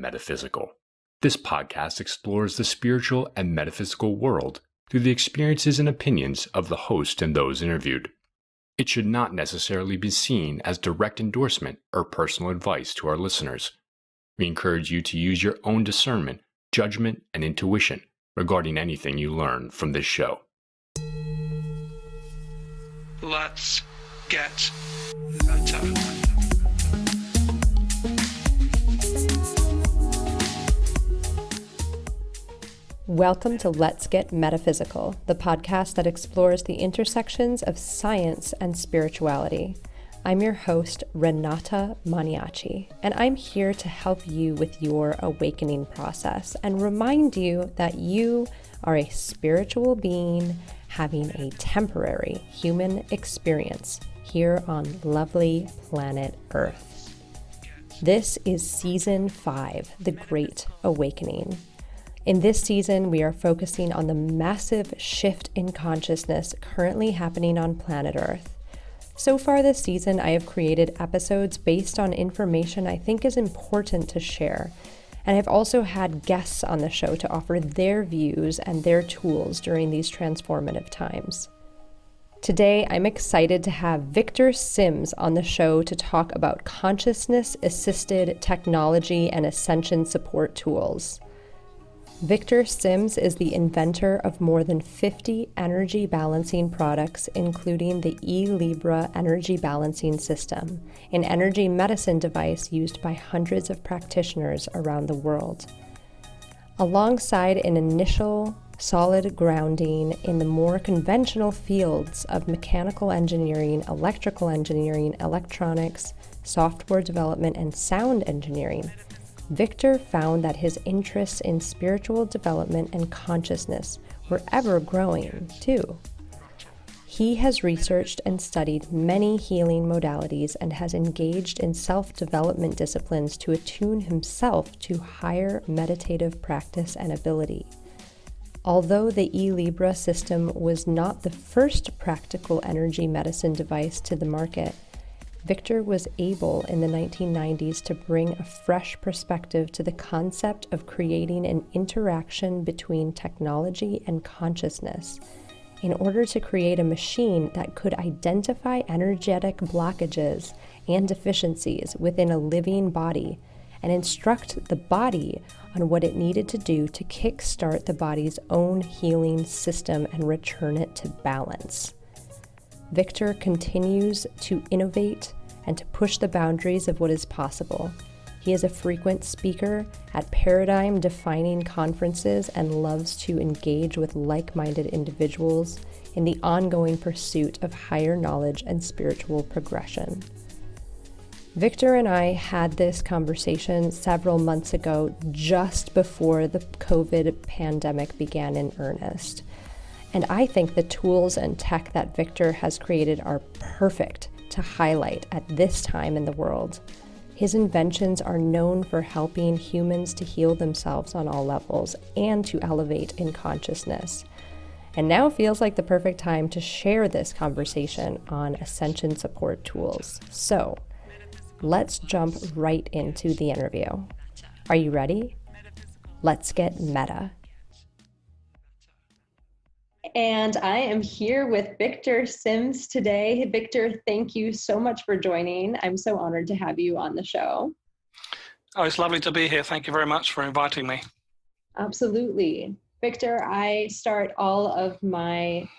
Metaphysical. This podcast explores the spiritual and metaphysical world through the experiences and opinions of the host and those interviewed. It should not necessarily be seen as direct endorsement or personal advice to our listeners. We encourage you to use your own discernment, judgment, and intuition regarding anything you learn from this show. Let's get meta. Welcome to Let's Get Metaphysical, the podcast that explores the intersections of science and spirituality. I'm your host, Renata Maniaci, and I'm here to help you with your awakening process and remind you that you are a spiritual being having a temporary human experience here on lovely planet Earth. This is Season 5, The Great Awakening. In this season, we are focusing on the massive shift in consciousness currently happening on planet Earth. So far this season, I have created episodes based on information I think is important to share, and I've also had guests on the show to offer their views and their tools during these transformative times. Today, I'm excited to have Victor Sims on the show to talk about consciousness-assisted technology and Ascension support tools. Victor Sims is the inventor of more than 50 energy balancing products, including the eLibra energy balancing system, an energy medicine device used by hundreds of practitioners around the world. Alongside an initial solid grounding in the more conventional fields of mechanical engineering, electrical engineering, electronics, software development, and sound engineering, Victor found that his interests in spiritual development and consciousness were ever growing, too. He has researched and studied many healing modalities and has engaged in self-development disciplines to attune himself to higher meditative practice and ability. Although the eLibra system was not the first practical energy medicine device to the market, Victor was able in the 1990s to bring a fresh perspective to the concept of creating an interaction between technology and consciousness in order to create a machine that could identify energetic blockages and deficiencies within a living body and instruct the body on what it needed to do to kickstart the body's own healing system and return it to balance. Victor continues to innovate and to push the boundaries of what is possible. He is a frequent speaker at paradigm-defining conferences and loves to engage with like-minded individuals in the ongoing pursuit of higher knowledge and spiritual progression. Victor and I had this conversation several months ago, just before the COVID pandemic began in earnest. And I think the tools and tech that Victor has created are perfect to highlight at this time in the world. His inventions are known for helping humans to heal themselves on all levels and to elevate in consciousness. And now feels like the perfect time to share this conversation on Ascension support tools. So let's jump right into the interview. Are you ready? Let's get meta. And I am here with Victor Sims today. Victor, thank you so much for joining. I'm so honored to have you on the show. Oh, it's lovely to be here. Thank you very much for inviting me. Absolutely. Victor, I start all of my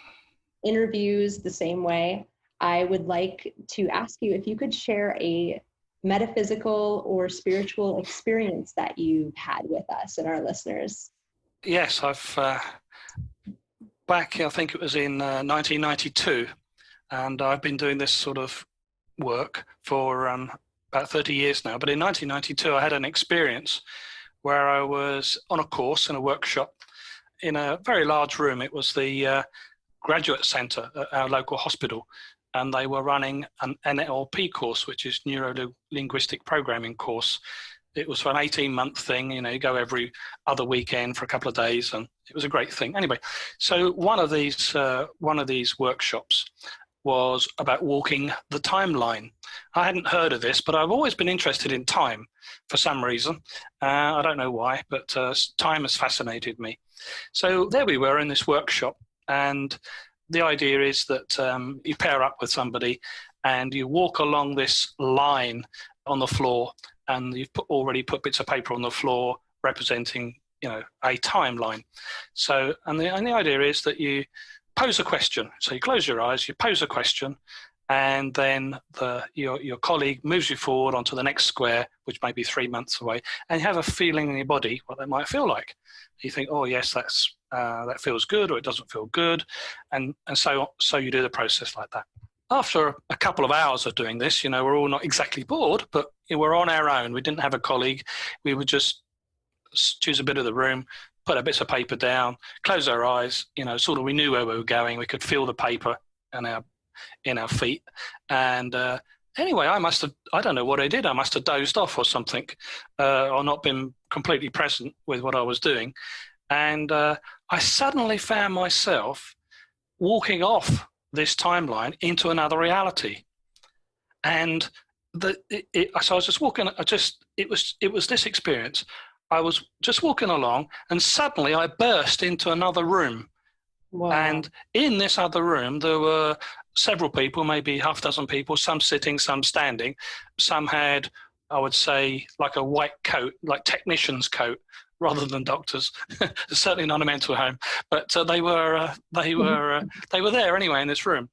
interviews the same way. I would like to ask you if you could share a metaphysical or spiritual experience that you've had with us and our listeners. Yes, back, I think it was in 1992, and I've been doing this sort of work for about 30 years now. But in 1992, I had an experience where I was on a course in a workshop in a very large room. It was the graduate center at our local hospital, and they were running an NLP course, which is Neuro-Linguistic Programming course. It was for an 18-month thing. You go every other weekend for a couple of days, and it was a great thing. Anyway, so one of these workshops, was about walking the timeline. I hadn't heard of this, but I've always been interested in time for some reason. I don't know why, but time has fascinated me. So there we were in this workshop, and the idea is that you pair up with somebody and you walk along this line on the floor, and you've already put bits of paper on the floor representing, a timeline. So, and the idea is that you pose a question. So you close your eyes, you pose a question, and then your colleague moves you forward onto the next square, which may be 3 months away, and you have a feeling in your body what that might feel like. You think, oh yes, that feels good, or it doesn't feel good, and so you do the process like that. After a couple of hours of doing this, we're all not exactly bored, but we're on our own. We didn't have a colleague. We would just choose a bit of the room, put a bit of paper down, close our eyes, sort of we knew where we were going. We could feel the paper in our feet. And anyway, I don't know what I did. I must have dozed off or something, or not been completely present with what I was doing. And I suddenly found myself walking off this timeline into another reality. And so I was just walking, it was this experience. I was just walking along, and suddenly I burst into another room. Wow. And in this other room, there were several people, maybe half a dozen people, some sitting, some standing. Some had, I would say, like a white coat, like technician's coat, rather than doctors. Certainly not a mental home, but they were there anyway in this room.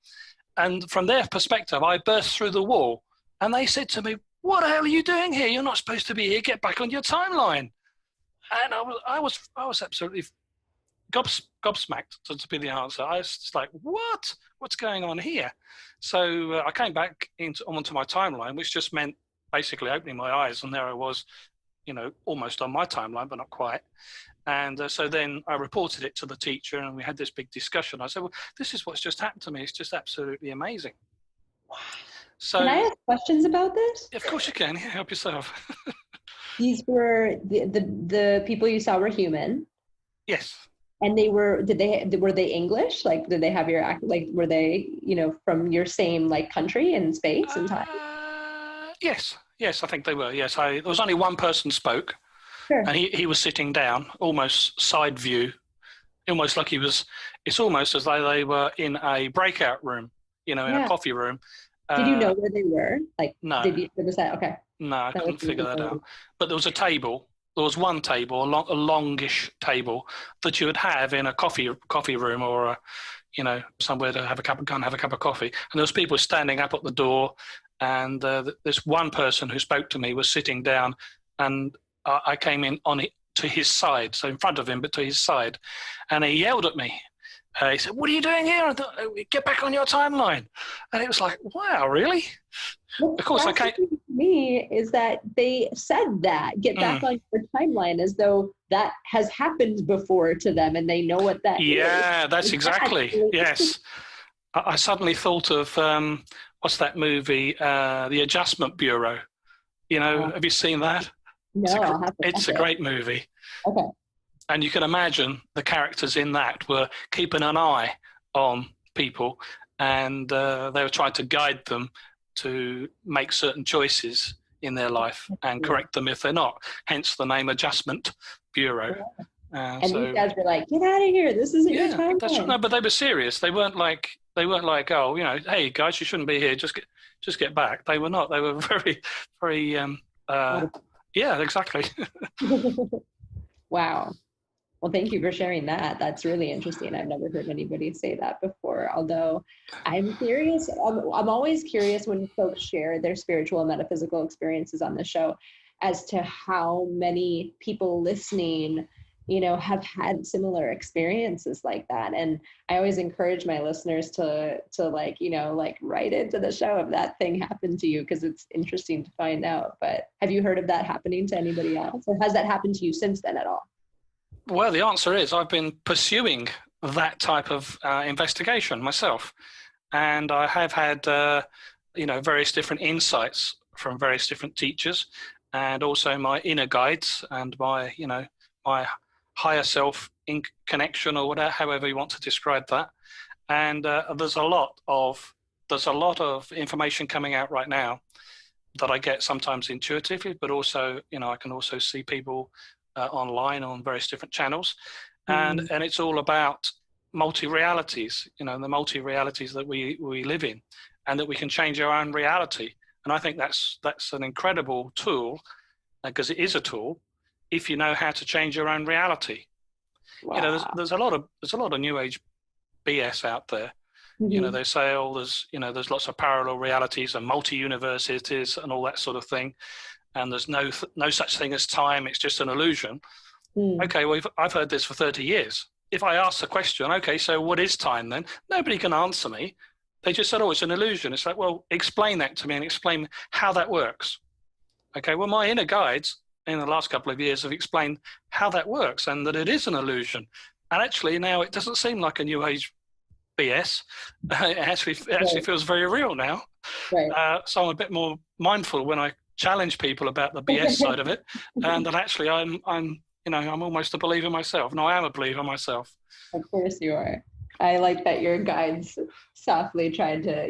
And from their perspective, I burst through the wall, and they said to me, "What the hell are you doing here? You're not supposed to be here. Get back on your timeline." And I was absolutely gobsmacked to be the answer. I was just like, what's going on here? So I came back onto my timeline, which just meant basically opening my eyes, and there I was, almost on my timeline, but not quite. And so then I reported it to the teacher, and we had this big discussion. I said, well, this is what's just happened to me. It's just absolutely amazing. So, can I ask questions about this? Of course you can. Yeah, help yourself. These were the people you saw were human. Yes. And were they English? Like, did they have your act? Like, were they, from your same country and space and time? Yes, I think they were. Yes, there was only one person spoke, sure. And he was sitting down, almost side view, almost like it's almost as though they were in a breakout room, in a coffee room. Did you know where they were? No. Okay. No, I couldn't figure that out. But there was a table. There was one table, a longish table that you would have in a coffee room, or somewhere to have a cup of coffee. And there was people standing up at the door, and this one person who spoke to me was sitting down, and I came in to his side, so in front of him, but to his side, and he yelled at me. He said, "What are you doing here? Get back on your timeline." And it was like, wow, really? What's of course, I can't. To me is that they said that, get back on your timeline, as though that has happened before to them, and they know what that is. Yeah, that's exactly. Yes. I suddenly thought of, what's that movie? The Adjustment Bureau. Have you seen that? No, it's a great movie. Okay. And you can imagine the characters in that were keeping an eye on people, and they were trying to guide them to make certain choices in their life and correct them if they're not. Hence the name Adjustment Bureau. And these guys were like, "Get out of here! This isn't your time." That's right. No, but they were serious. They weren't like, oh, hey guys, you shouldn't be here. Just get back. They were not. They were very, very. Yeah, exactly. Wow. Well, thank you for sharing that. That's really interesting. I've never heard anybody say that before, although I'm curious. I'm always curious when folks share their spiritual and metaphysical experiences on the show as to how many people listening, have had similar experiences like that. And I always encourage my listeners to write into the show if that thing happened to you, because it's interesting to find out. But have you heard of that happening to anybody else? Or has that happened to you since then at all? Well, the answer is I've been pursuing that type of investigation myself. And I have had, various different insights from various different teachers, and also my inner guides and my higher self in connection, or whatever, however you want to describe that. And there's a lot of there's a lot of information coming out right now that I get sometimes intuitively, but also, I can also see people online on various different channels. And it's all about multi-realities, the multi-realities that we live in, and that we can change our own reality. And I think that's an incredible tool, because it is a tool, if you know how to change your own reality. Wow. There's a lot of new age BS out there. They say, there's lots of parallel realities and multi-universities and all that sort of thing, and there's no such thing as time. It's just an illusion. Okay, well, I've heard this for 30 years. If I ask the question, okay, so what is time then? Nobody can answer me. They just said, oh, it's an illusion. It's like, well, explain that to me and explain how that works. Okay, well, my inner guides in the last couple of years have explained how that works and that it is an illusion. And actually now it doesn't seem like a new age BS. It actually feels very real now. Right. So I'm a bit more mindful when I challenge people about the BS side of it, and that actually I'm almost a believer myself. No, I am a believer myself. Of course you are. I like that your guides softly tried to,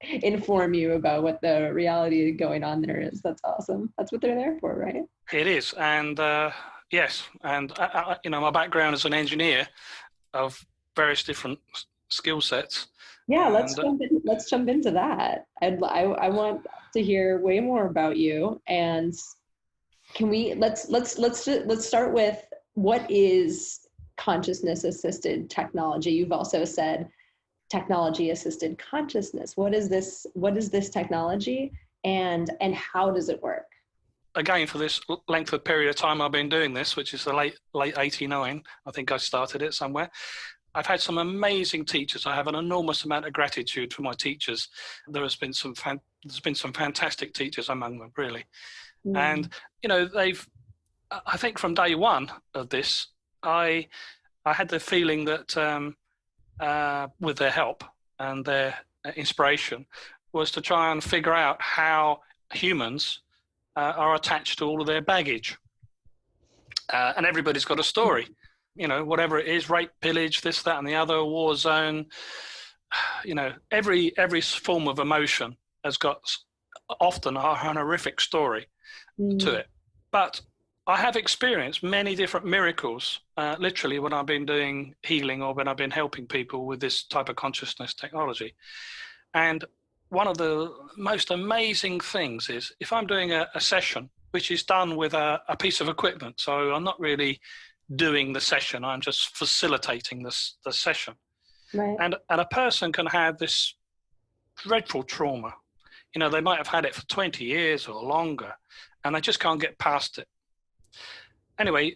inform you about what the reality going on there is. That's awesome. That's what they're there for, right? It is. And yes. And, my background as an engineer of various different skill sets. Yeah, let's jump into that. I want to hear way more about you. And can we let's start with, what is consciousness assisted technology? You've also said technology assisted consciousness. What is this technology, and how does it work? Again, for this length of period of time I've been doing this, which is the late 89, I think I started it somewhere. I've had some amazing teachers. I have an enormous amount of gratitude for my teachers. There's been some fantastic teachers among them, really. And I think from day one of this, I had the feeling that with their help and their inspiration was to try and figure out how humans are attached to all of their baggage. And everybody's got a story. Whatever it is, rape, pillage, this, that, and the other, war zone, every form of emotion has got often a horrific story to it. But I have experienced many different miracles, literally, when I've been doing healing or when I've been helping people with this type of consciousness technology. And one of the most amazing things is, if I'm doing a session, which is done with a piece of equipment, so I'm not really doing the session, I'm just facilitating the session. Right. And a person can have this dreadful trauma. They might have had it for 20 years or longer, and they just can't get past it. Anyway,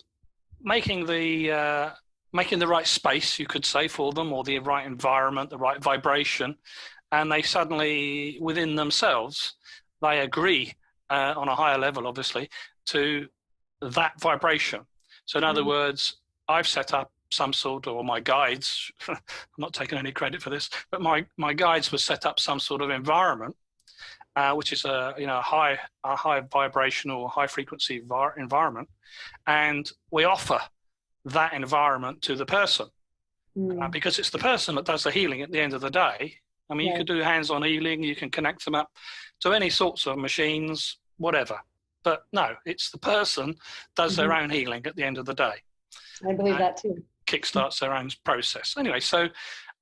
making the right space, you could say, for them, or the right environment, the right vibration, and they suddenly, within themselves, they agree on a higher level, obviously, to that vibration. So in other words, I've set up some sort, or my guides, I'm not taking any credit for this, but my guides were set up some sort of environment, which is a high vibrational, high frequency environment, and we offer that environment to the person, because it's the person that does the healing at the end of the day. I mean, you could do hands-on healing, you can connect them up to any sorts of machines, whatever. But no, it's the person does their own healing at the end of the day. I believe that too. Kickstarts their own process. Anyway, so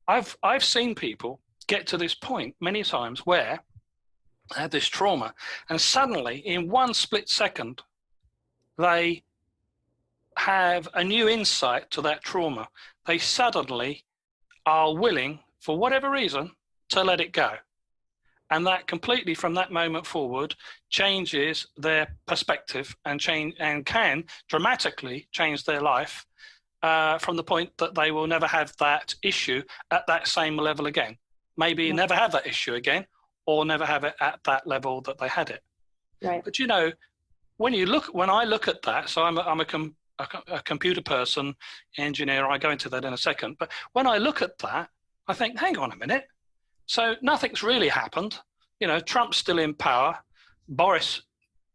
I've seen people get to this point many times where they had this trauma, and suddenly, in one split second, they have a new insight to that trauma. They suddenly are willing, for whatever reason, to let it go. And that completely, from that moment forward, changes their perspective and can dramatically change their life, from the point that they will never have that issue at that same level again. Maybe never have that issue again, or never have it at that level that they had it. Right. But when I look at that, so I'm a computer person, engineer. I go into that in a second. But when I look at that, I think, hang on a minute. So nothing's really happened. Trump's still in power. Boris,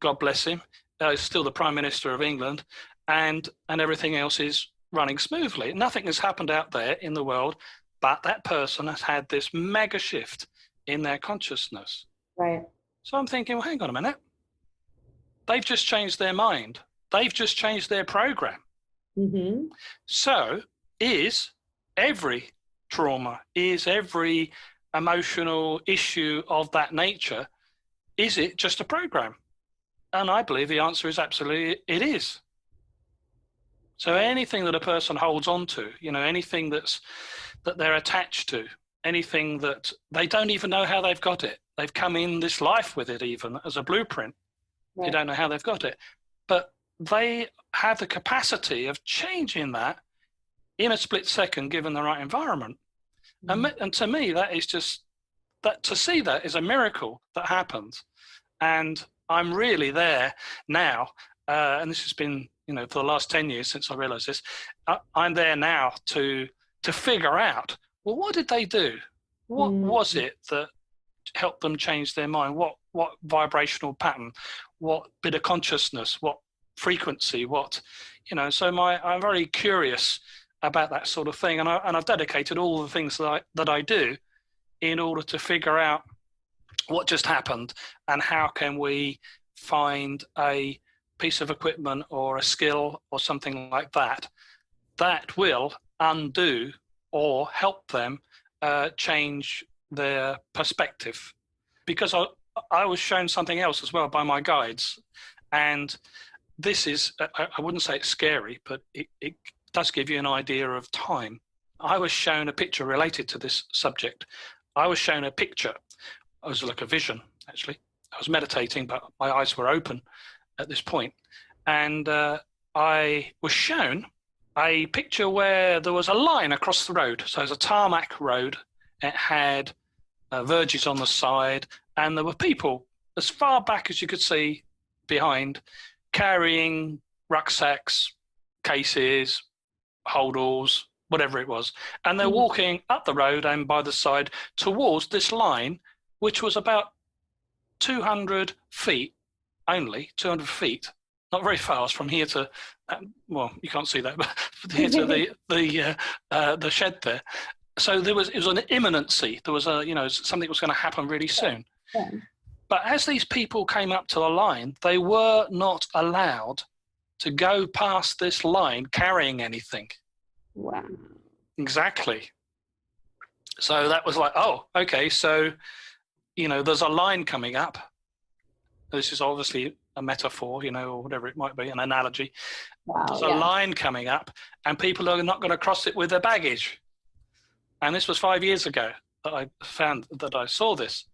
God bless him, is still the Prime Minister of England, and everything else is running smoothly. Nothing has happened out there in the world but that person has had this mega shift in their consciousness. Right. So I'm thinking, well, hang on a minute. They've just changed their mind. They've just changed their program. Mm-hmm. So is every trauma, is every emotional issue of that nature, is it just a program? And I believe the answer is absolutely it is. So anything that a person holds on to, anything that they're attached to, anything that they don't even know how they've got it. They've come in this life with it even as a blueprint. Right. You don't know how they've got it. But they have the capacity of changing that in a split second given the right environment. Mm-hmm. And to me, that is just, that to see that is a miracle that happens. And I'm really there now, and this has been, for the last 10 years since I realized this, I'm there now to figure out, well, what did they do? What was it that helped them change their mind? What vibrational pattern? What bit of consciousness? What frequency? So I'm very curious about that sort of thing. And I've dedicated all the things that I do in order to figure out what just happened and how can we find a piece of equipment or a skill or something like that will undo or help them change their perspective. Because I was shown something else as well by my guides. And this is, I wouldn't say it's scary, but it does give you an idea of time. I was shown a picture related to this subject. I was shown a picture. It was like a vision, actually. I was meditating, but my eyes were open at this point. And I was shown a picture where there was a line across the road. So it was a tarmac road. It had verges on the side, and there were people as far back as you could see behind, carrying rucksacks, cases, holdalls, whatever it was. And they're walking up the road and by the side towards this line, which was about 200 feet only, 200 feet, not very fast from here to, well, you can't see that, but here to the shed there. So it was an imminency. There was something was going to happen really soon. Yeah. But as these people came up to the line, they were not allowed to go past this line carrying anything. Wow. Exactly. So that was like, oh, okay. So, there's a line coming up. This is obviously a metaphor, or whatever it might be, an analogy. Wow, there's a line coming up and people are not going to cross it with their baggage. And this was 5 years ago that I found that I saw this.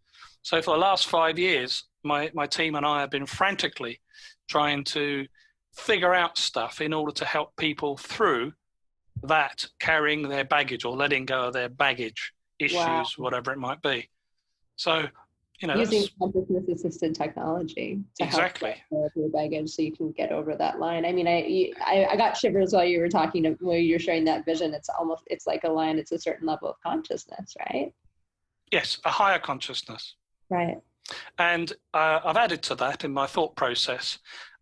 So for the last 5 years, my team and I have been frantically trying to figure out stuff in order to help people through that carrying their baggage or letting go of their baggage issues, whatever it might be. So, using consciousness-assisted technology to help with your baggage so you can get over that line. I mean, I got shivers while you were while you're sharing that vision. It's like a line. It's a certain level of consciousness, right? Yes, a higher consciousness. Right. And I've added to that in my thought process.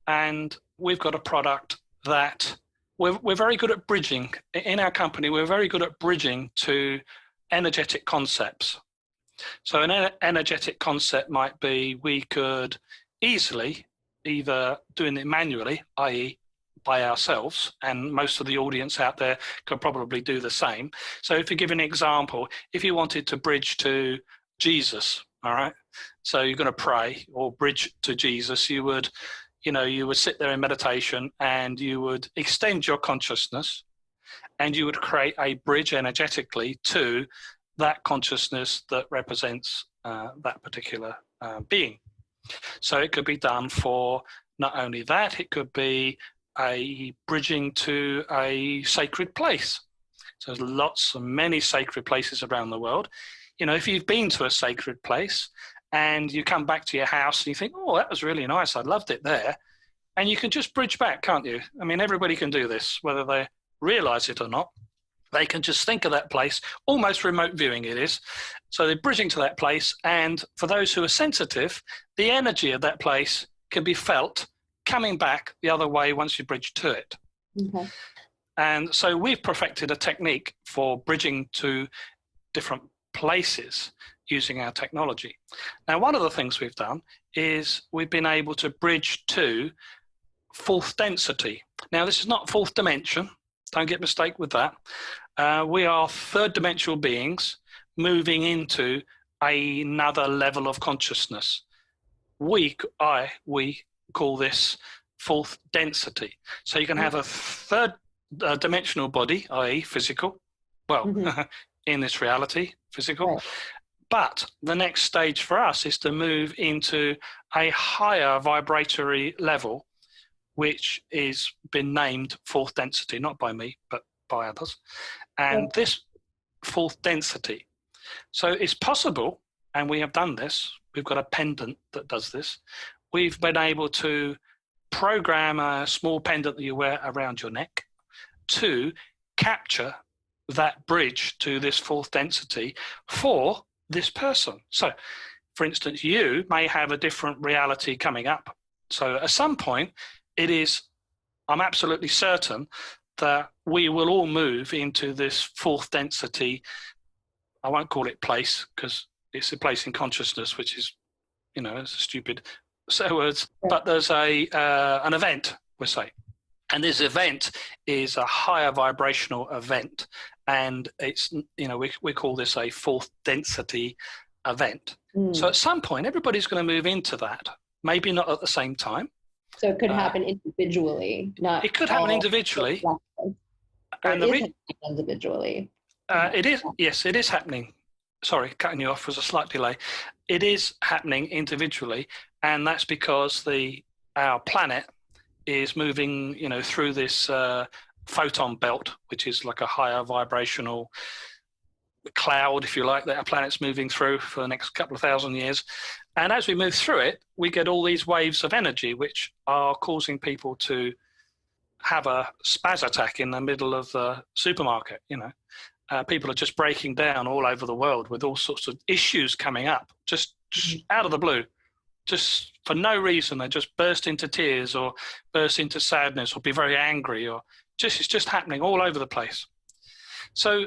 And we've got a product that we're very good at bridging. In our company, we're very good at bridging to energetic concepts. So an energetic concept might be we could easily either doing it manually, i.e. by ourselves, and most of the audience out there could probably do the same. So if you give an example, if you wanted to bridge to Jesus, all right, so you're going to pray or bridge to Jesus, you would sit there in meditation and you would extend your consciousness and you would create a bridge energetically to that consciousness that represents that particular being. So it could be done for not only that, it could be a bridging to a sacred place. So there's many sacred places around the world. If you've been to a sacred place and you come back to your house and you think, oh, that was really nice, I loved it there. And you can just bridge back, can't you? I mean, everybody can do this, whether they realize it or not. They can just think of that place, almost remote viewing it is. So they're bridging to that place. And for those who are sensitive, the energy of that place can be felt coming back the other way once you bridge to it. Okay. And so we've perfected a technique for bridging to different places using our technology. Now, one of the things we've done is we've been able to bridge to fourth density. Now, this is not fourth dimension. Don't get mistaken with that. We are third dimensional beings moving into another level of consciousness. We call this fourth density. So you can have a third dimensional body, i.e. physical, well, in this reality, physical. Right. But the next stage for us is to move into a higher vibratory level, which is been named fourth density, not by me, but by others. And this fourth density, so it's possible, and we have done this, we've got a pendant that does this. We've been able to program a small pendant that you wear around your neck to capture that bridge to this fourth density for this person. So, for instance, you may have a different reality coming up. So at some point, I'm absolutely certain that we will all move into this fourth density. I won't call it place because it's a place in consciousness, which is, it's a stupid set of words. But there's an event, we'll say. And this event is a higher vibrational event. And it's, we call this a fourth density event. So at some point, everybody's going to move into that. Maybe not at the same time. So it could happen individually, not. It could happen individually. And it is individually. It is, yes, it is happening. Sorry, cutting you off was a slight delay. It is happening individually, and that's because our planet is moving, through this photon belt, which is like a higher vibrational cloud, if you like, that our planet's moving through for the next couple of thousand years. And as we move through it, we get all these waves of energy, which are causing people to have a spaz attack in the middle of the supermarket. People are just breaking down all over the world with all sorts of issues coming up, just out of the blue, just for no reason. They just burst into tears or burst into sadness or be very angry, or it's just happening all over the place. So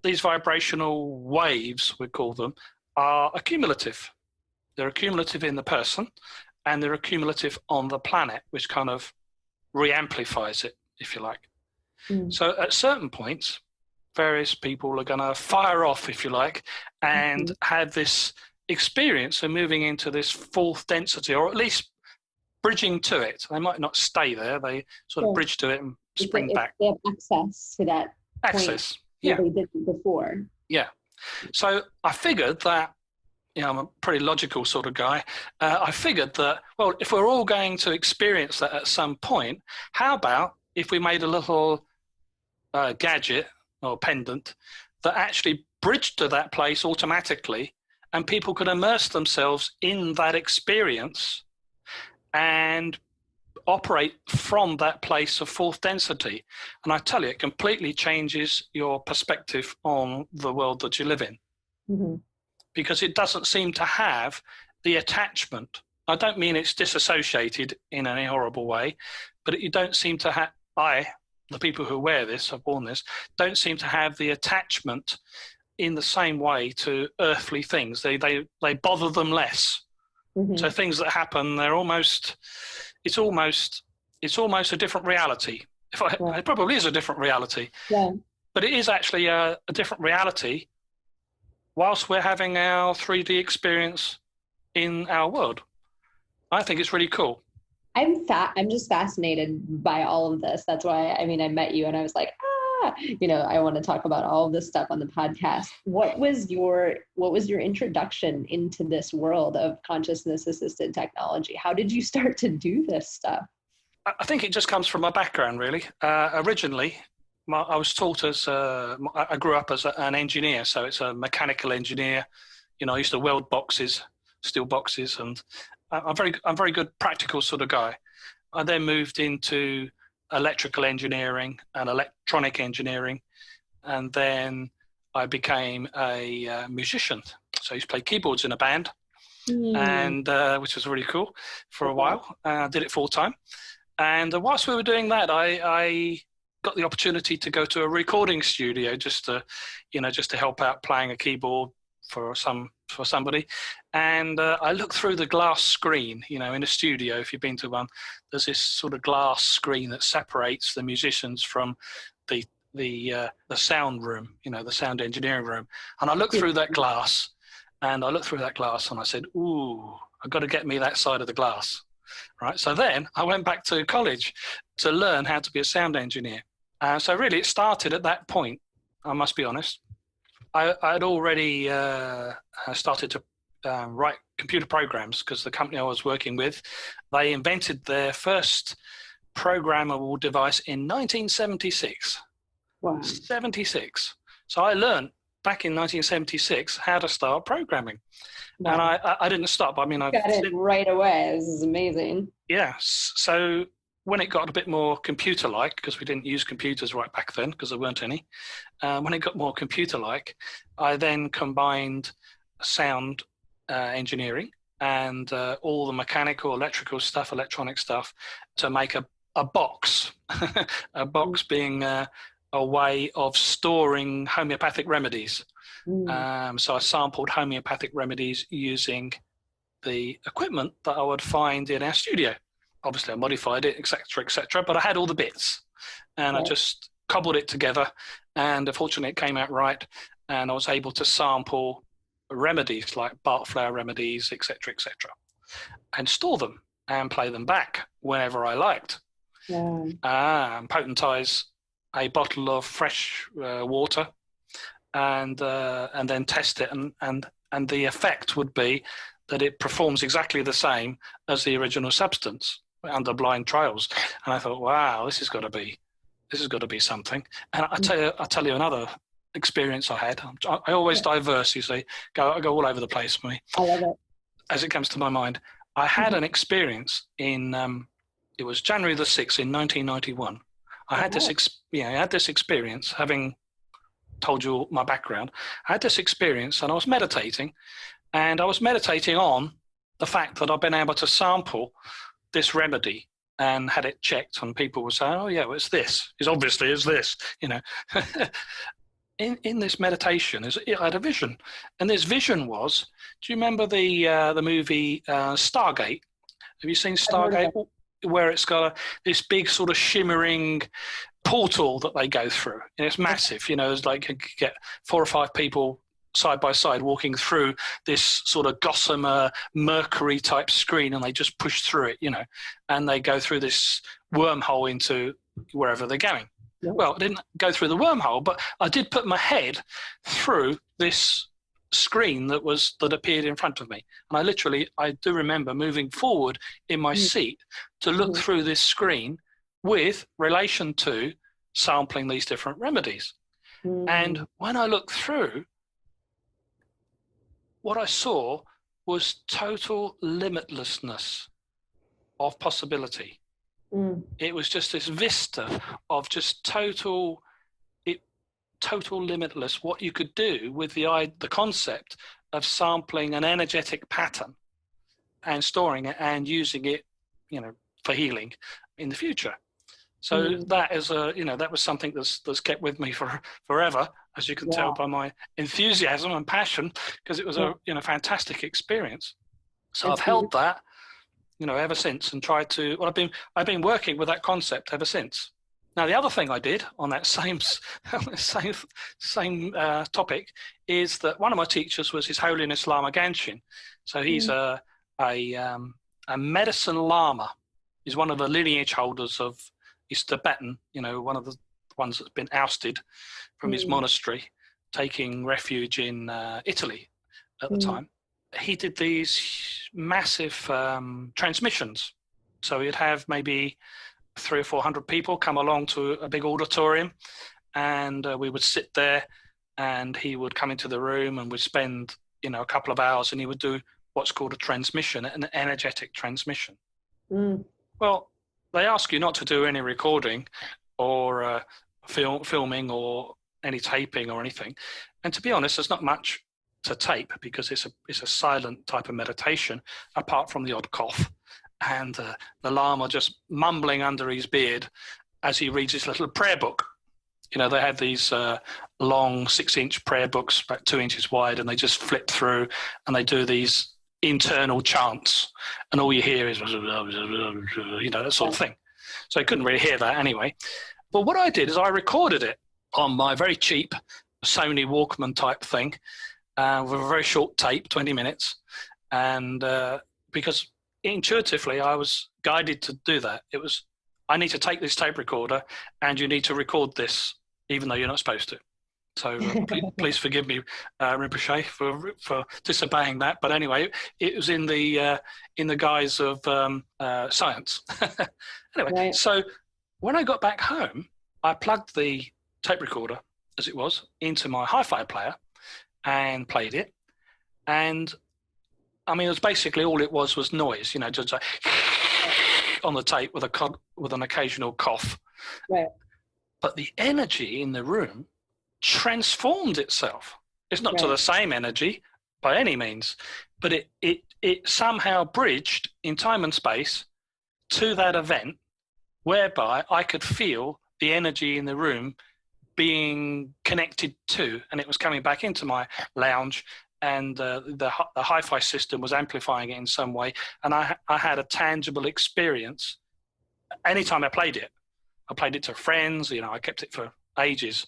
these vibrational waves, we call them, are accumulative. They're accumulative in the person, and they're accumulative on the planet, which kind of re-amplifies it, if you like. So at certain points, various people are going to fire off, if you like, and have this experience of moving into this fourth density, or at least bridging to it. They might not stay there. They sort of bridge to it and spring back. They have access to that access. Point yeah. They didn't before. Yeah. So I figured that, I'm a pretty logical sort of guy. I figured that, well, if we're all going to experience that at some point, how about if we made a little gadget or pendant that actually bridged to that place automatically, and people could immerse themselves in that experience and operate from that place of fourth density. And I tell you, it completely changes your perspective on the world that you live in. Because it doesn't seem to have the attachment. I don't mean it's disassociated in any horrible way, but you don't seem to have, the people who wear this, have worn this, don't seem to have the attachment in the same way to earthly things. They bother them less. So things that happen, it's almost a different reality. It probably is a different reality. Yeah. But it is actually a different reality whilst we're having our 3D experience in our world. I think it's really cool. I'm just fascinated by all of this. That's why, I met you and I was like, I want to talk about all of this stuff on the podcast. What was your introduction into this world of consciousness assisted technology? How did you start to do this stuff? I think it just comes from my background, really. Originally, I was taught I grew up as an engineer, so it's a mechanical engineer. I used to weld boxes, steel boxes, and I'm very good practical sort of guy. I then moved into electrical engineering and electronic engineering, and then I became a musician. So I used to play keyboards in a band, and which was really cool for a while. I did it full time, and whilst we were doing that, I got the opportunity to go to a recording studio just to help out playing a keyboard for somebody. And I looked through the glass screen, in a studio. If you've been to one, there's this sort of glass screen that separates the musicians from the sound room, the sound engineering room. And I looked through that glass, and I said, ooh, I've got to get me that side of the glass. Right. So then I went back to college to learn how to be a sound engineer. So really it started at that point, I must be honest. I'd already started to write computer programs, because the company I was working with, they invented their first programmable device in 1976. Wow. 76. So I learned back in 1976 how to start programming. Wow. And I didn't stop. I mean, I got it right away. This is amazing. Yeah. So when it got a bit more computer-like, because we didn't use computers right back then because there weren't any, when it got more computer-like, I then combined sound engineering and all the mechanical, electrical stuff, electronic stuff, to make a box. A box being a way of storing homeopathic remedies. So I sampled homeopathic remedies using the equipment that I would find in our studio. Obviously, I modified it, etc., but I had all the bits, and I just cobbled it together, and fortunately it came out right, and I was able to sample remedies like Bach flower remedies, etc., and store them and play them back whenever I liked. And potentize a bottle of fresh water, and then test it, and the effect would be that it performs exactly the same as the original substance under blind trials. And I thought, wow, this has got to be something. And I'll tell you another experience I had. I always diverse, you see, I go all over the place for me. I love it. As it comes to my mind, I had an experience in it was January the 6th in 1991. I had this experience, having told you my background. I had this experience, and I was meditating, and I was meditating on the fact that I've been able to sample this remedy and had it checked, and people were saying, oh yeah, well, it's this. It's this, In this meditation, I had a vision, and this vision was, do you remember the movie Stargate? Have you seen Stargate? Where it's got this big sort of shimmering portal that they go through, and it's massive. It's like you get 4 or 5 people side by side walking through this sort of gossamer mercury type screen, and they just push through it, and they go through this wormhole into wherever they're going. Yeah. Well, I didn't go through the wormhole, but I did put my head through this screen that appeared in front of me, and I do remember moving forward in my seat to look through this screen with relation to sampling these different remedies. And when I looked through, what I saw was total limitlessness of possibility. It was just this vista of just total limitless, what you could do with the concept of sampling an energetic pattern and storing it and using it, for healing in the future. So that is that was something that's kept with me forever, as you can tell by my enthusiasm and passion, because it was a fantastic experience. So I've held that, ever since, and tried to. Well, I've been working with that concept ever since. Now, the other thing I did on that same topic is that one of my teachers was His Holiness Lama Ganshin. So he's a medicine lama. He's one of the lineage holders of. He's Tibetan, one of the ones that's been ousted from his monastery, taking refuge in Italy at the time. He did these massive transmissions. So he'd have maybe 300 or 400 people come along to a big auditorium, and we would sit there, and he would come into the room, and we'd spend, a couple of hours, and he would do what's called a transmission, an energetic transmission. Well, they ask you not to do any recording or filming or any taping or anything. And to be honest, there's not much to tape, because it's a silent type of meditation, apart from the odd cough and the Lama just mumbling under his beard as he reads his little prayer book. You know, they have these long 6-inch prayer books, about 2 inches wide, and they just flip through and they do these internal chants, and all you hear is, you know, that sort of thing. So I couldn't really hear that anyway. But what I did is I recorded it on my very cheap Sony Walkman type thing with a very short tape, 20 minutes. And because intuitively I was guided to do that. It was, I need to take this tape recorder and you need to record this, even though you're not supposed to. So please forgive me, Rinpoche, for disobeying that. But anyway, it was in the guise of science. Anyway, right. So when I got back home, I plugged the tape recorder, as it was, into my hi-fi player and played it. And I mean, it was basically all it was noise, you know, just like on the tape with an occasional cough. Right. But the energy in the room transformed itself. It's not to the same energy by any means, but it somehow bridged in time and space to that event, whereby I could feel the energy in the room being connected to, and it was coming back into my lounge, and the hi-fi system was amplifying it in some way, and I had a tangible experience. Anytime I played it to friends, you know, I kept it for ages.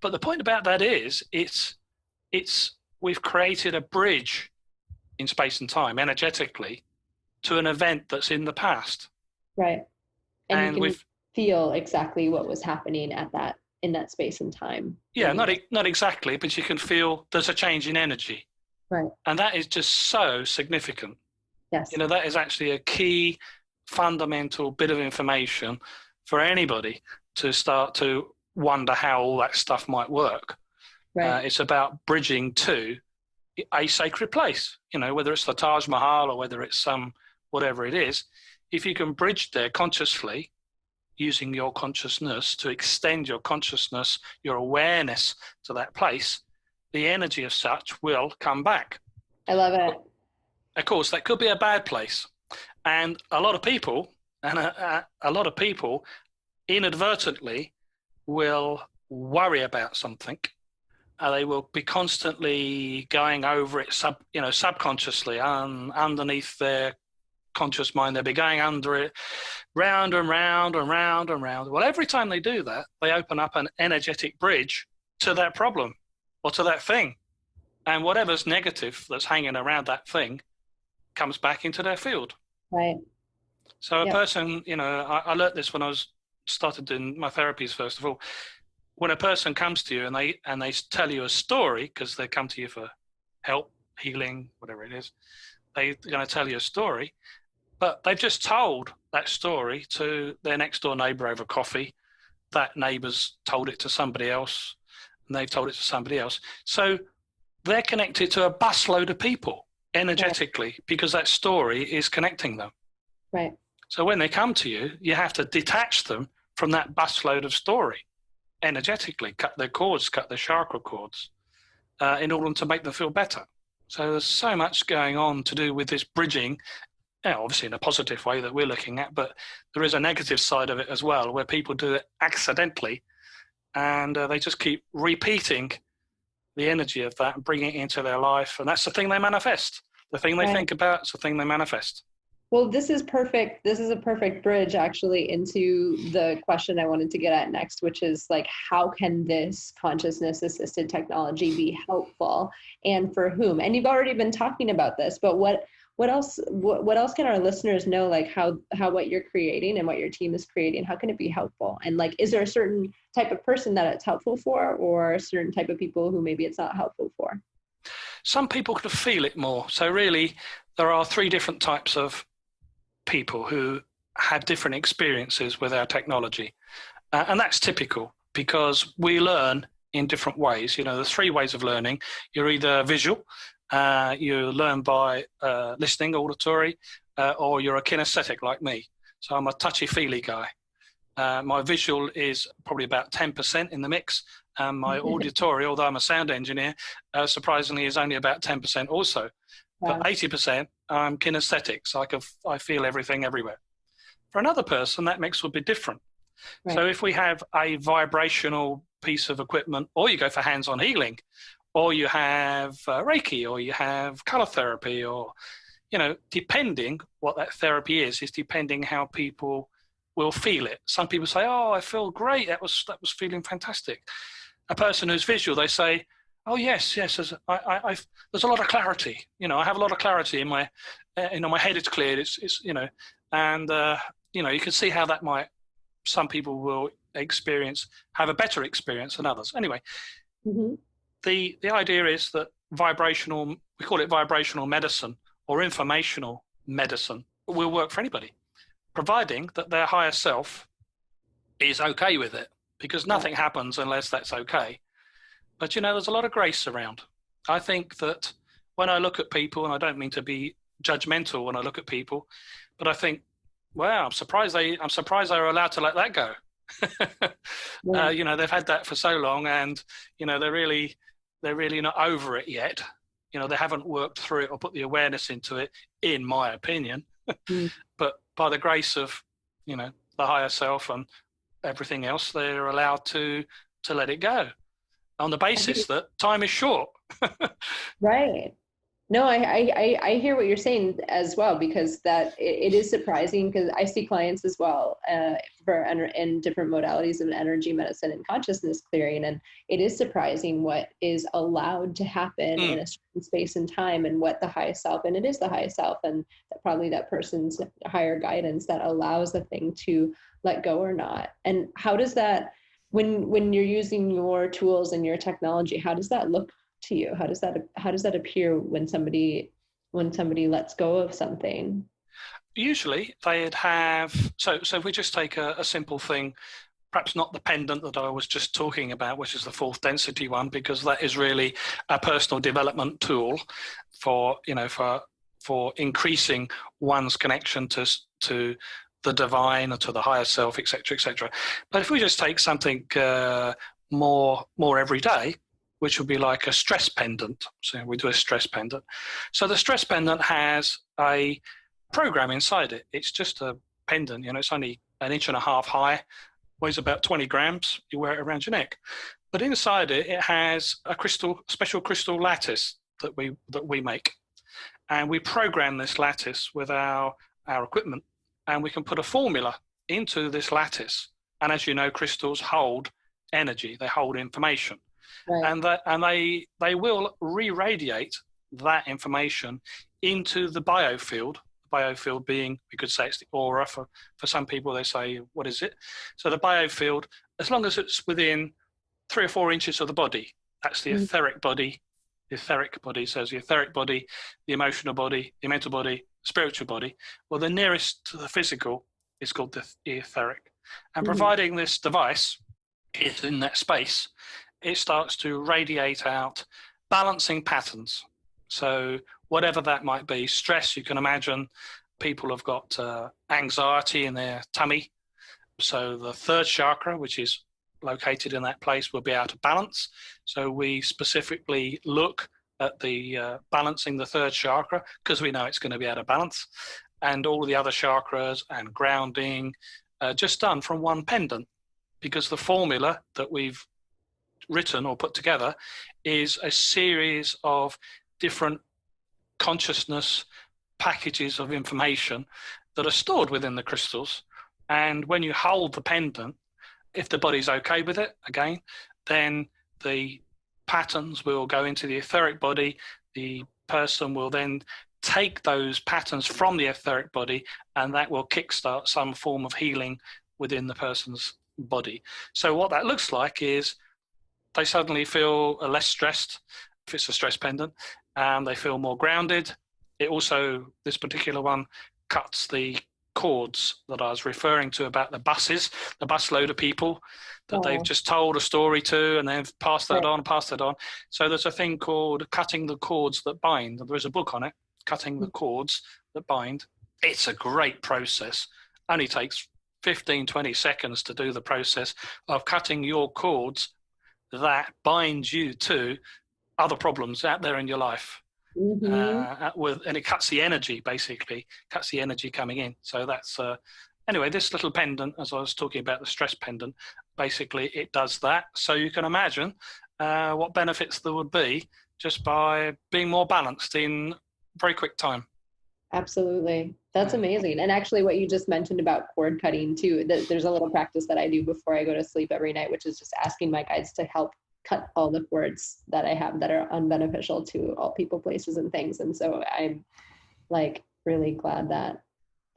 But the point about that is, we've created a bridge in space and time energetically to an event that's in the past. Right. And you can feel exactly what was happening in that space and time. Yeah, not exactly, but you can feel there's a change in energy. Right. And that is just so significant. Yes. You know, that is actually a key fundamental bit of information for anybody to start to wonder how all that stuff might work. Right. It's about bridging to a sacred place, you know, whether it's the Taj Mahal or whether it's whatever it is. If you can bridge there consciously, using your consciousness to extend your consciousness, your awareness to that place, the energy of such will come back. I love it. Of course, that could be a bad place. And a lot of people inadvertently will worry about something. They will be constantly going over it subconsciously, underneath their conscious mind. They'll be going under it, round and round and round and round. Well, every time they do that, they open up an energetic bridge to that problem or to that thing. And whatever's negative that's hanging around that thing comes back into their field. Right. So a person, you know, I learned this when I started doing my therapies, first of all. When a person comes to you and they tell you a story, because they come to you for help, healing, whatever it is, they're going to tell you a story, but they've just told that story to their next door neighbor over coffee. That neighbor's told it to somebody else, and they've told it to somebody else. So they're connected to a busload of people energetically, because that story is connecting them. Right. So when they come to you, you have to detach them from that busload of story energetically, cut their cords, cut their chakra cords, in order to make them feel better. So there's so much going on to do with this bridging, obviously in a positive way that we're looking at, but there is a negative side of it as well, where people do it accidentally, and they just keep repeating the energy of that and bringing it into their life. And that's the thing they manifest. The thing they think about is the thing they manifest. Well, this is perfect. This is a perfect bridge actually into the question I wanted to get at next, which is like, how can this consciousness assisted technology be helpful, and for whom? And you've already been talking about this, but what else can our listeners know, like how what you're creating and what your team is creating, how can it be helpful? And like, is there a certain type of person that it's helpful for, or a certain type of people who maybe it's not helpful for? Some people could feel it more. So really, there are 3 different types of people who have different experiences with our technology. And that's typical, because we learn in different ways. You know, there's 3 ways of learning. You're either visual, you learn by listening, auditory, or you're a kinesthetic like me. So I'm a touchy-feely guy. My visual is probably about 10% in the mix. And my auditory, although I'm a sound engineer, surprisingly is only about 10% also. Wow. But 80%, I'm kinesthetic, so I feel everything everywhere. For another person, that mix would be different. Right. So if we have a vibrational piece of equipment, or you go for hands-on healing, or you have Reiki, or you have color therapy, or, depending what that therapy is depending how people will feel it. Some people say, "Oh, I feel great. That was feeling fantastic." A person who's visual, they say, "Oh, yes, there's a lot of clarity. I have a lot of clarity in my, my head is cleared. It's and you can see how that might. Some people will have a better experience than others. Anyway, Mm-hmm. the idea is that we call it vibrational medicine or informational medicine, will work for anybody, providing that their higher self is okay with it, because nothing happens unless that's okay. But there's a lot of grace around. I think that when I look at people, and I don't mean to be judgmental when I look at people, but I think, wow, I'm surprised they were allowed to let that go. They've had that for so long, and they're really not over it yet. They haven't worked through it or put the awareness into it, in my opinion. But by the grace of the higher self and everything else, they're allowed to let it go, on the basis that time is short. Right. No, I hear what you're saying as well, because that it is surprising, because I see clients as well in different modalities of energy medicine and consciousness clearing, and it is surprising what is allowed to happen in a certain space and time, and what the highest self, and it is the highest self, and probably that person's higher guidance that allows the thing to let go or not. And how does that, when you're using your tools and your technology, how does that look to you? How does that appear when somebody lets go of something? Usually they'd have, so if we just take a simple thing, perhaps not the pendant that I was just talking about, which is the fourth density one, because that is really a personal development tool for increasing one's connection to the divine or to the higher self, etc., etc. But if we just take something more everyday, which would be like a stress pendant. So we do a stress pendant. So the stress pendant has a program inside it. It's just a pendant, it's only 1.5 inches high, weighs about 20 grams. You wear it around your neck. But inside it, it has a special crystal lattice that we make. And we program this lattice with our equipment, and we can put a formula into this lattice. And as you know, crystals hold energy, they hold information. Right. And they will re-radiate that information into the biofield. The biofield being, we could say it's the aura. For some people, they say, what is it? So the biofield, as long as it's within 3 or 4 inches of the body, that's the etheric body. The etheric body, so the etheric body, the emotional body, the mental body, spiritual body. Well, the nearest to the physical is called the etheric. And providing this device is in that space, it starts to radiate out balancing patterns. So whatever that might be, stress, you can imagine people have got anxiety in their tummy. So the third chakra, which is located in that place, will be out of balance. So we specifically look at the balancing the third chakra, because we know it's going to be out of balance, and all the other chakras and grounding, just done from one pendant, because the formula that we've written or put together is a series of different consciousness packages of information that are stored within the crystals. And when you hold the pendant, if the body's okay with it, again, then the patterns will go into the etheric body. The person will then take those patterns from the etheric body, and that will kickstart some form of healing within the person's body. So what that looks like is they suddenly feel less stressed, if it's a stress pendant, and they feel more grounded. It also, this particular one, cuts the cords that I was referring to about the bus load of people that they've just told a story to, and they've passed that on. So there's a thing called cutting the cords that bind. There is a book on it, Cutting the Cords That Bind. It's a great process. Only takes 15, 20 seconds to do the process of cutting your cords that binds you to other problems out there in your life. And it cuts the energy, basically, cuts the energy coming in. So that's anyway, this little pendant, as I was talking about the stress pendant, basically it does that. So you can imagine what benefits there would be just by being more balanced in very quick time. Absolutely. That's amazing. And actually what you just mentioned about cord cutting too, there's a little practice that I do before I go to sleep every night, which is just asking my guides to help cut all the cords that I have that are unbeneficial to all people, places, and things. And so I'm like really glad that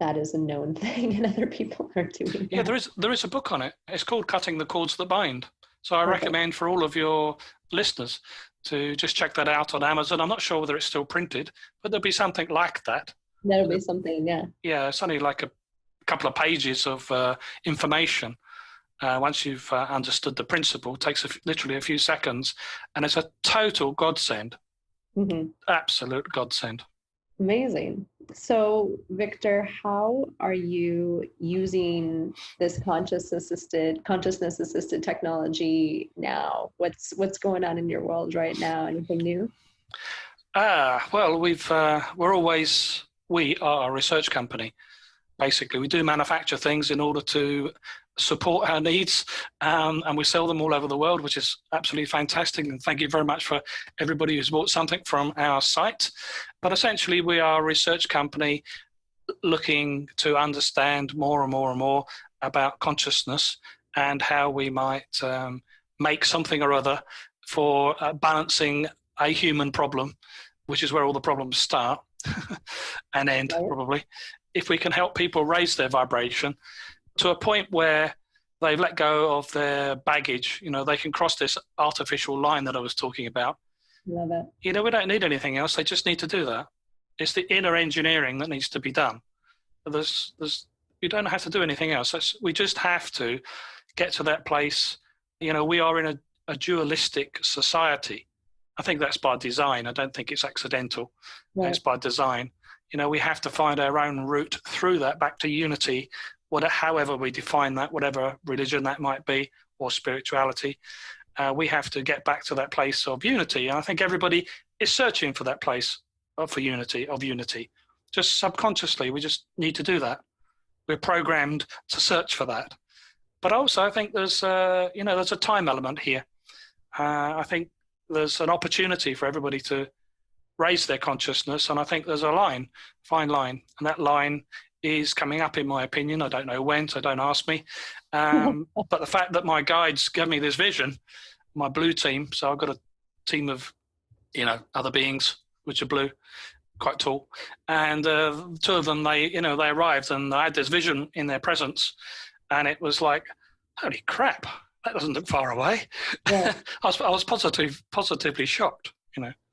that is a known thing and other people are doing that. Yeah, there is a book on it. It's called Cutting the Cords That Bind. So I recommend for all of your listeners to just check that out on Amazon. I'm not sure whether it's still printed, but there'll be something like that. That'll be something, yeah. Yeah, it's only like a couple of pages of information. Once you've understood the principle, it takes literally a few seconds, and it's a total godsend. Mm-hmm. Absolute godsend. Amazing. So, Victor, how are you using this consciousness assisted technology now? What's going on in your world right now? Anything new? Well, we are a research company. Basically, we do manufacture things in order to support our needs, and we sell them all over the world, which is absolutely fantastic. And thank you very much for everybody who's bought something from our site. But essentially, we are a research company looking to understand more and more and more about consciousness and how we might make something or other for balancing a human problem, which is where all the problems start and end, probably. If we can help people raise their vibration to a point where they've let go of their baggage, they can cross this artificial line that I was talking about. Love it. We don't need anything else. They just need to do that. It's the inner engineering that needs to be done. You don't have to do anything else. We just have to get to that place. We are in a dualistic society. I think that's by design. I don't think it's accidental. Right. It's by design. We have to find our own route through that back to unity, however we define that, whatever religion that might be, or spirituality. We have to get back to that place of unity. And I think everybody is searching for that place of unity. Just subconsciously, we just need to do that. We're programmed to search for that. But also, I think there's a time element here. I think there's an opportunity for everybody to raise their consciousness, and I think there's a fine line, and that line is coming up, in my opinion. I don't know when, so don't ask me. But the fact that my guides gave me this vision, my blue team, so I've got a team of, other beings which are blue, quite tall, and two of them, they arrived and I had this vision in their presence, and it was like, holy crap, that doesn't look far away. Yeah. I was positively shocked,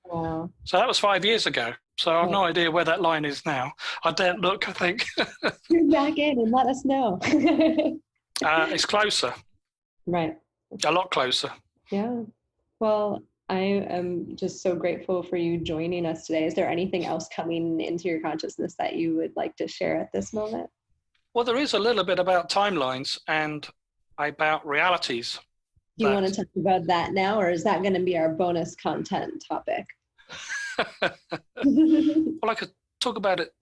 Wow. So that was 5 years ago. So I have no idea where that line is now. I daren't look, I think. Tune back in and let us know. It's closer. Right. A lot closer. Yeah. Well, I am just so grateful for you joining us today. Is there anything else coming into your consciousness that you would like to share at this moment? Well, there is a little bit about timelines and about realities. Do you want to talk about that now, or is that going to be our bonus content topic? Well, I could talk about it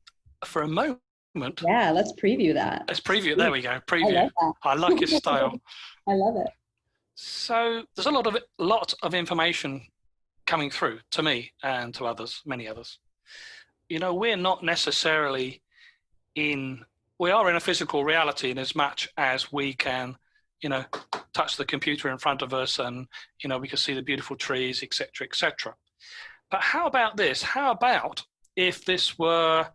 for a moment. Yeah, let's preview that. Let's preview. There we go. Preview. I like your style. I love it. So there's a lot of information coming through to me and to others, many others. We're not necessarily we are in a physical reality in as much as we can, touch the computer in front of us and, we can see the beautiful trees, etc., etc. But how about this? How about if this were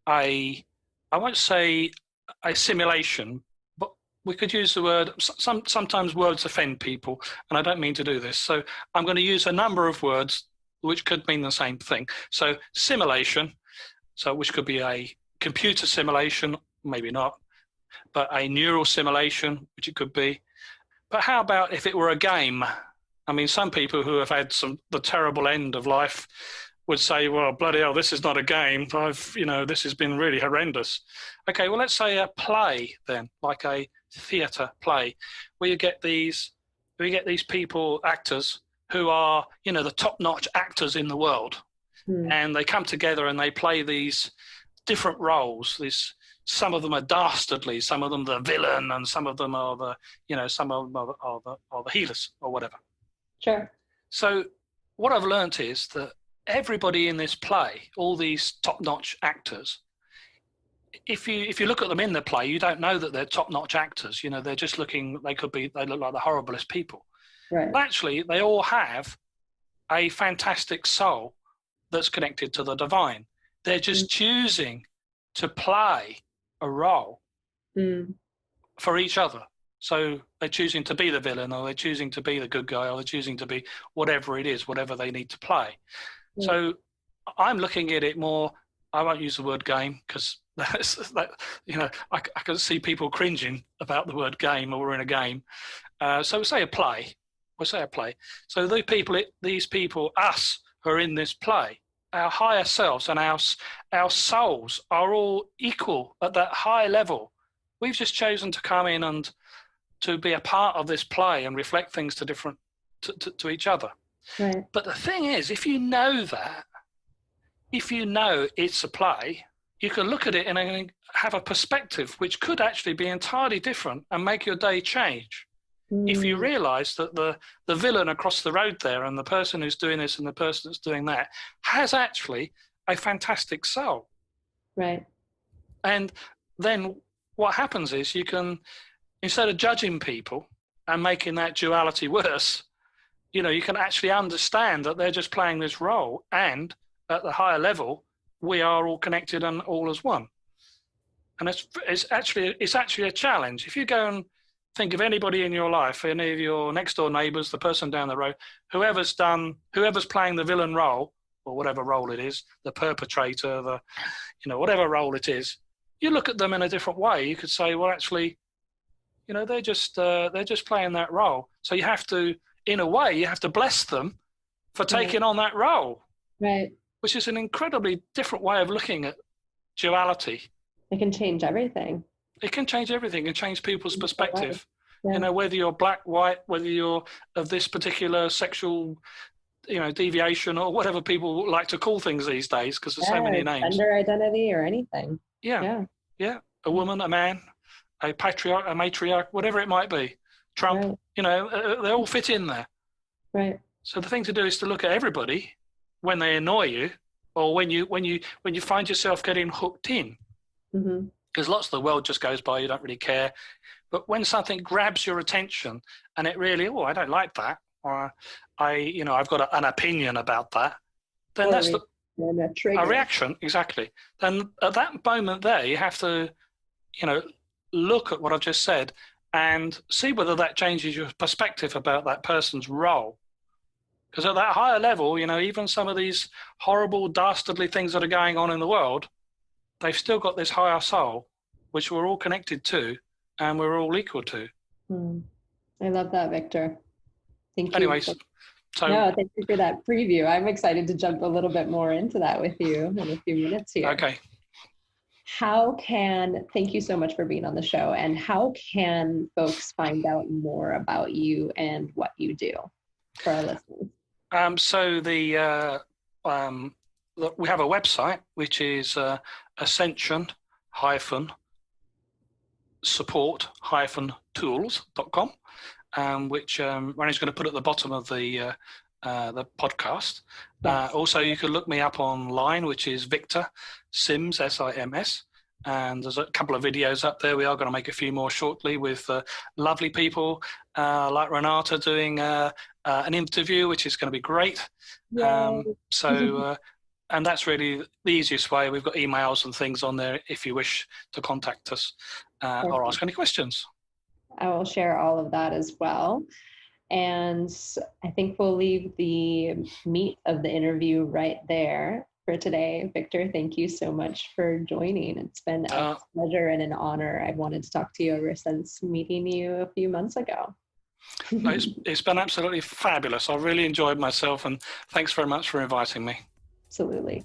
I won't say a simulation, but we could use the word, sometimes words offend people, and I don't mean to do this. So I'm going to use a number of words which could mean the same thing. So simulation, which could be a computer simulation, maybe not, but a neural simulation, which it could be. But how about if it were a game? I mean, some people who have had the terrible end of life would say, well, bloody hell, this is not a game. This has been really horrendous. Okay, well, let's say a play then, like a theatre play, where you get these people, actors, who are, the top-notch actors in the world. And they come together and they play these different roles, these some of them are dastardly, some of them the villain, and some of them are the, some of them are the healers or whatever. Sure. So what I've learned is that everybody in this play, all these top-notch actors, if you look at them in the play, you don't know that they're top-notch actors. They're just they look like the horriblest people. Right. But actually, they all have a fantastic soul that's connected to the divine. They're just choosing to play a role for each other. So they're choosing to be the villain, or they're choosing to be the good guy, or they're choosing to be whatever it is, whatever they need to play. So I'm looking at it more, I won't use the word game, because I can see people cringing about the word game, or we're in a game. So we'll say a play. So these people, us who are in this play, our higher selves and our souls are all equal at that high level. We've just chosen to come in and to be a part of this play and reflect things to each other. Right. But the thing is, if you know it's a play, you can look at it and have a perspective which could actually be entirely different and make your day change. If you realize that the villain across the road there, and the person who's doing this and the person that's doing that, has actually a fantastic soul. Right. And then what happens is you can, instead of judging people and making that duality worse, you can actually understand that they're just playing this role, and at the higher level, we are all connected and all as one. And it's actually a challenge. If you go and think of anybody in your life, any of your next door neighbors, the person down the road, whoever's playing the villain role, or whatever role it is, the perpetrator, whatever role it is, you look at them in a different way. You could say, well, actually, they're just playing that role. So you have to, in a way, you have to bless them for taking on that role. Right. Which is an incredibly different way of looking at duality. It can change everything. It can change everything and change people's perspective. Yeah. Whether you're black, white, whether you're of this particular sexual, deviation, or whatever people like to call things these days, because there's so many names. Gender identity or anything. Yeah. A woman, a man, a patriarch, a matriarch, whatever it might be. Trump, right. They all fit in there. Right. So the thing to do is to look at everybody when they annoy you, or when you find yourself getting hooked in. Because lots of the world just goes by, you don't really care. But when something grabs your attention and it really, I don't like that, or I've got an opinion about that, then that's a reaction, exactly. Then at that moment there, you have to, look at what I've just said and see whether that changes your perspective about that person's role. Because at that higher level, even some of these horrible, dastardly things that are going on in the world, they've still got this higher soul, which we're all connected to and we're all equal to. I love that, Victor. Thank you. Anyways, thank you for that preview. I'm excited to jump a little bit more into that with you in a few minutes here. Okay. Thank you so much for being on the show. And how can folks find out more about you and what you do for our listeners? So we have a website, which is ascension-support-tools.com, which Ronnie's going to put at the bottom of the podcast. Also, you can look me up online, which is Victor Sims, SIMS. And there's a couple of videos up there. We are going to make a few more shortly with lovely people like Renata doing an interview, which is going to be great. And that's really the easiest way. We've got emails and things on there if you wish to contact us or ask any questions. I will share all of that as well. And I think we'll leave the meat of the interview right there for today. Victor, thank you so much for joining. It's been a pleasure and an honor. I've wanted to talk to you ever since meeting you a few months ago. It's been absolutely fabulous. I really enjoyed myself, and thanks very much for inviting me. Absolutely.